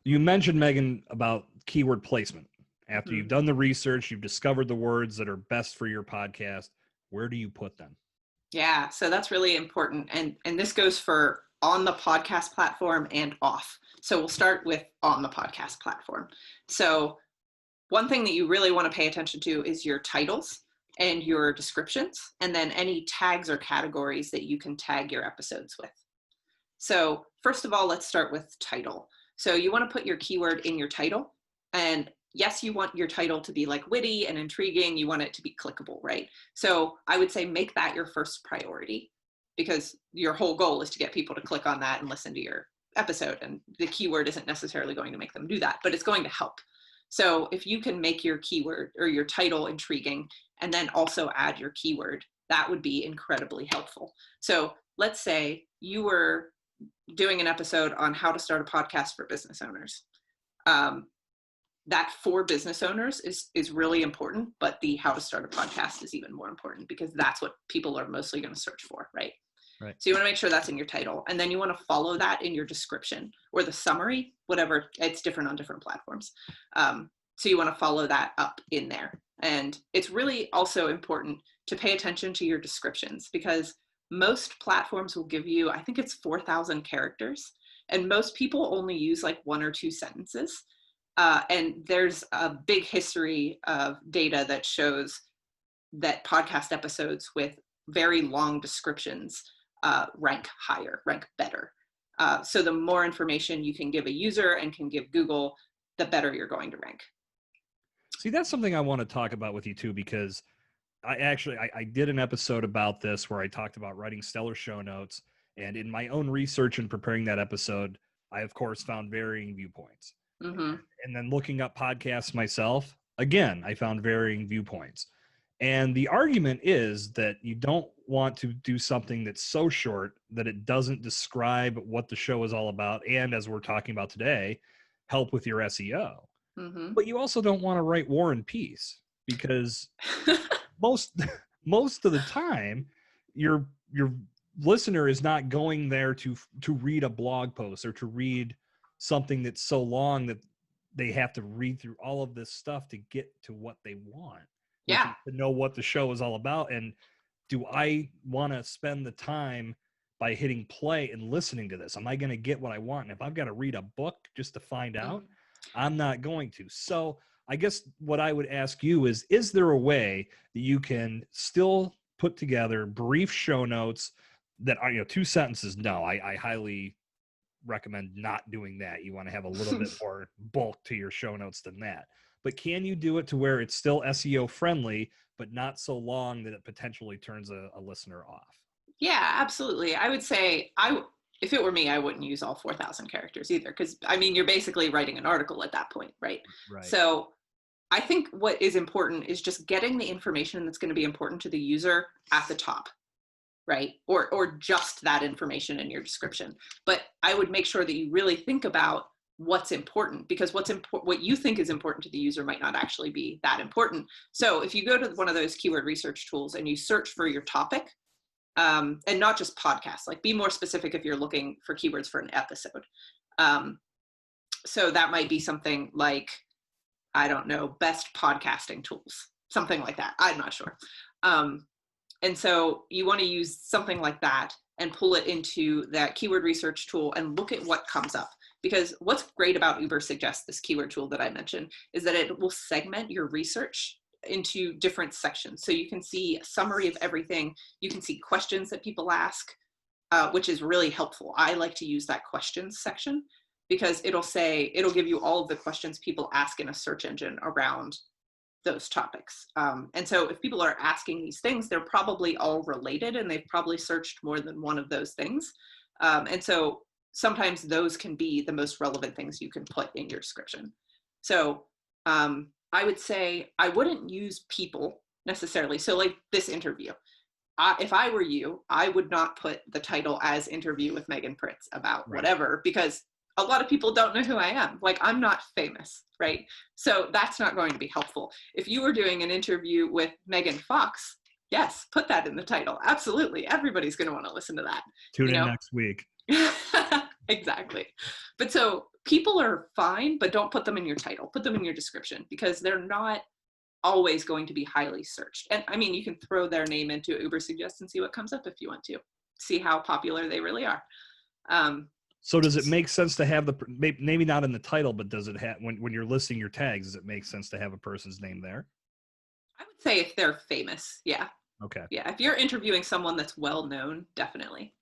You mentioned, Megan, about keyword placement. After Mhm. you've done the research, you've discovered the words that are best for your podcast, where do you put them? Yeah, so that's really important. And this goes for on the podcast platform and off. So we'll start with on the podcast platform. So one thing that you really want to pay attention to is your titles and your descriptions, and then any tags or categories that you can tag your episodes with. So first of all, let's start with title. So you want to put your keyword in your title. And yes, you want your title to be like witty and intriguing. You want it to be clickable, right? So I would say make that your first priority, because your whole goal is to get people to click on that and listen to your episode. And the keyword isn't necessarily going to make them do that, but it's going to help. So if you can make your keyword or your title intriguing and then also add your keyword, that would be incredibly helpful. So let's say you were doing an episode on how to start a podcast for business owners. That for business owners is really important, but the how to start a podcast is even more important, because that's what people are mostly going to search for, right? Right. So you want to make sure that's in your title, and then you want to follow that in your description or the summary, whatever. It's different on different platforms. So you want to follow that up in there. And it's really also important to pay attention to your descriptions, because most platforms will give you, I think it's 4,000 characters, and most people only use like 1 or 2 sentences. And there's a big history of data that shows that podcast episodes with very long descriptions rank higher, rank better. So the more information you can give a user and can give Google, the better you're going to rank. See, that's something I want to talk about with you too, because I did an episode about this where I talked about writing stellar show notes. And in my own research and preparing that episode, I, of course, found varying viewpoints. Mm-hmm. And then looking up podcasts myself, again, I found varying viewpoints. And the argument is that you don't want to do something that's so short that it doesn't describe what the show is all about. And as we're talking about today, help with your SEO. Mm-hmm. But you also don't want to write War and Peace, because most of the time your listener is not going there to read a blog post or to read something that's so long that they have to read through all of this stuff to get to what they want, which Yeah. is to know what the show is all about. And do I want to spend the time by hitting play and listening to this? Am I going to get what I want? And if I've got to read a book just to find out, I'm not going to. So I guess what I would ask you is there a way that you can still put together brief show notes that are, 2 sentences? No, I highly recommend not doing that. You want to have a little bit more bulk to your show notes than that. But can you do it to where it's still SEO friendly, but not so long that it potentially turns a listener off? Yeah, absolutely. I would say if it were me, I wouldn't use all 4,000 characters either, because I mean, you're basically writing an article at that point, right? Right. So I think what is important is just getting the information that's going to be important to the user at the top, right? Or just that information in your description. But I would make sure that you really think about what's important, because what you think is important to the user might not actually be that important. So if you go to one of those keyword research tools and you search for your topic, and not just podcasts, like be more specific if you're looking for keywords for an episode. So that might be something like, I don't know, best podcasting tools, something like that. I'm not sure. And so you want to use something like that and pull it into that keyword research tool and look at what comes up. Because what's great about Ubersuggest, this keyword tool that I mentioned, is that it will segment your research into different sections. So you can see a summary of everything. You can see questions that people ask, which is really helpful. I like to use that questions section, because it'll give you all of the questions people ask in a search engine around those topics. And so if people are asking these things, they're probably all related and they've probably searched more than one of those things. And so sometimes those can be the most relevant things you can put in your description. So I would say I wouldn't use people necessarily. So like this interview, if I were you, I would not put the title as interview with Megan Pritts about whatever, because a lot of people don't know who I am. Like, I'm not famous, right? So that's not going to be helpful. If you were doing an interview with Megan Fox, yes, put that in the title. Absolutely. Everybody's going to want to listen to that. Tune in next week. Exactly. But so people are fine, but don't put them in your title. Put them in your description, because they're not always going to be highly searched. And I mean, you can throw their name into Uber Suggest and see what comes up if you want to. See how popular they really are. So does it make sense to have maybe not in the title, but does it have, when you're listing your tags, does it make sense to have a person's name there? I would say if they're famous, yeah. Okay. Yeah, if you're interviewing someone that's well known, definitely.